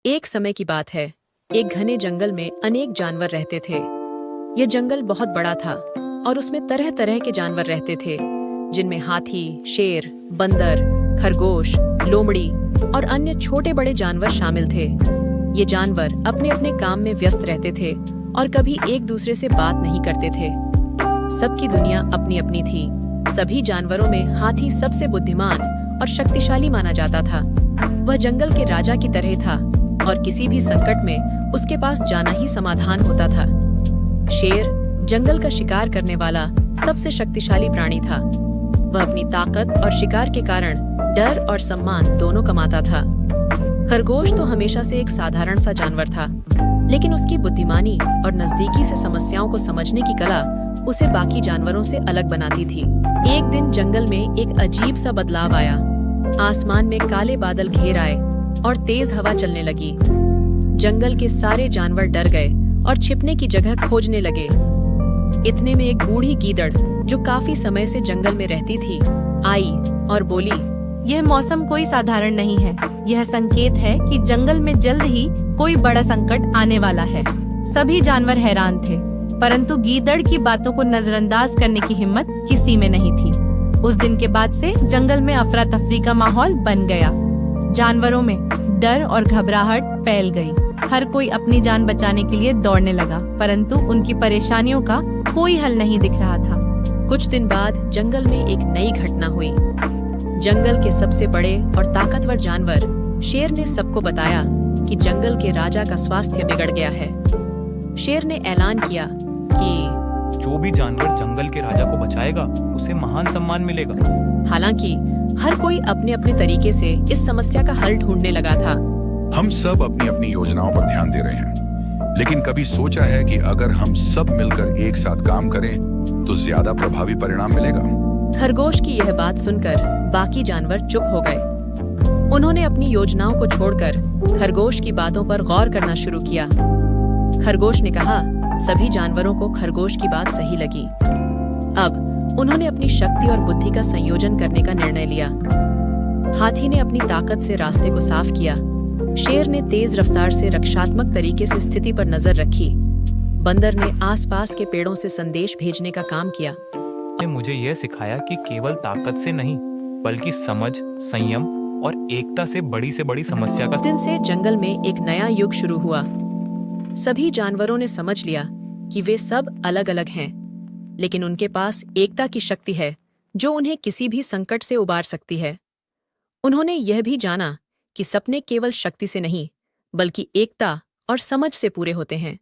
एक समय की बात है। एक घने जंगल में अनेक जानवर रहते थे। यह जंगल बहुत बड़ा था और उसमें तरह तरह के जानवर रहते थे, जिनमें हाथी, शेर, बंदर, खरगोश, लोमड़ी और अन्य छोटे बड़े जानवर शामिल थे। ये जानवर अपने अपने काम में व्यस्त रहते थे और कभी एक दूसरे से बात नहीं करते थे। सबकी दुनिया अपनी अपनी थी। सभी जानवरों में हाथी सबसे बुद्धिमान और शक्तिशाली माना जाता था। वह जंगल के राजा की तरह था और किसी भी संकट में उसके पास जाना ही समाधान होता था। शेर जंगल का शिकार करने वाला सबसे शक्तिशाली प्राणी था। वह अपनी ताकत और शिकार के कारण डर और सम्मान दोनों कमाता था। खरगोश तो हमेशा से एक साधारण सा जानवर था, लेकिन उसकी बुद्धिमानी और नजदीकी से समस्याओं को समझने की कला उसे बाकी जानवरों से अलग बनाती थी। एक दिन जंगल में एक अजीब सा बदलाव आया। आसमान में काले बादल घेर आए और तेज हवा चलने लगी। जंगल के सारे जानवर डर गए और छिपने की जगह खोजने लगे। इतने में एक बूढ़ी गीदड़, जो काफी समय से जंगल में रहती थी, आई और बोली, यह मौसम कोई साधारण नहीं है। यह संकेत है कि जंगल में जल्द ही कोई बड़ा संकट आने वाला है। सभी जानवर हैरान थे, परंतु गीदड़ की बातों को नजरअंदाज करने की हिम्मत किसी में नहीं थी। उस दिन के बाद से जंगल में अफरा तफरी का माहौल बन गया। जानवरों में डर और घबराहट फैल गई। हर कोई अपनी जान बचाने के लिए दौड़ने लगा, परंतु उनकी परेशानियों का कोई हल नहीं दिख रहा था। कुछ दिन बाद जंगल में एक नई घटना हुई। जंगल के सबसे बड़े और ताकतवर जानवर शेर ने सबको बताया कि जंगल के राजा का स्वास्थ्य बिगड़ गया है। शेर ने ऐलान किया कि जो भी जानवर जंगल के राजा को बचाएगा उसे महान सम्मान मिलेगा। हालांकि हर कोई अपने अपने तरीके से इस समस्या का हल ढूंढने लगा था। हम सब अपनी अपनी योजनाओं पर ध्यान दे रहे हैं, लेकिन कभी सोचा है कि अगर हम सब मिलकर एक साथ काम करें तो ज्यादा प्रभावी परिणाम मिलेगा। खरगोश की यह बात सुनकर बाकी जानवर चुप हो गए। उन्होंने अपनी योजनाओं को छोड़कर खरगोश की बातों पर गौर करना शुरू किया। खरगोश ने कहा, सभी जानवरों को खरगोश की बात सही लगी। अब उन्होंने अपनी शक्ति और बुद्धि का संयोजन करने का निर्णय लिया। हाथी ने अपनी ताकत से रास्ते को साफ किया। शेर ने तेज रफ्तार से रक्षात्मक तरीके से स्थिति पर नजर रखी। बंदर ने आसपास के पेड़ों से संदेश भेजने का काम किया। मुझे यह सिखाया कि केवल ताकत से नहीं, बल्कि समझ, संयम और एकता से बड़ी समस्या का दिन से जंगल में एक नया युग शुरू हुआ। सभी जानवरों ने समझ लिया कि वे सब अलग अलग हैं, लेकिन उनके पास एकता की शक्ति है जो उन्हें किसी भी संकट से उबार सकती है। उन्होंने यह भी जाना कि सपने केवल शक्ति से नहीं, बल्कि एकता और समझ से पूरे होते हैं।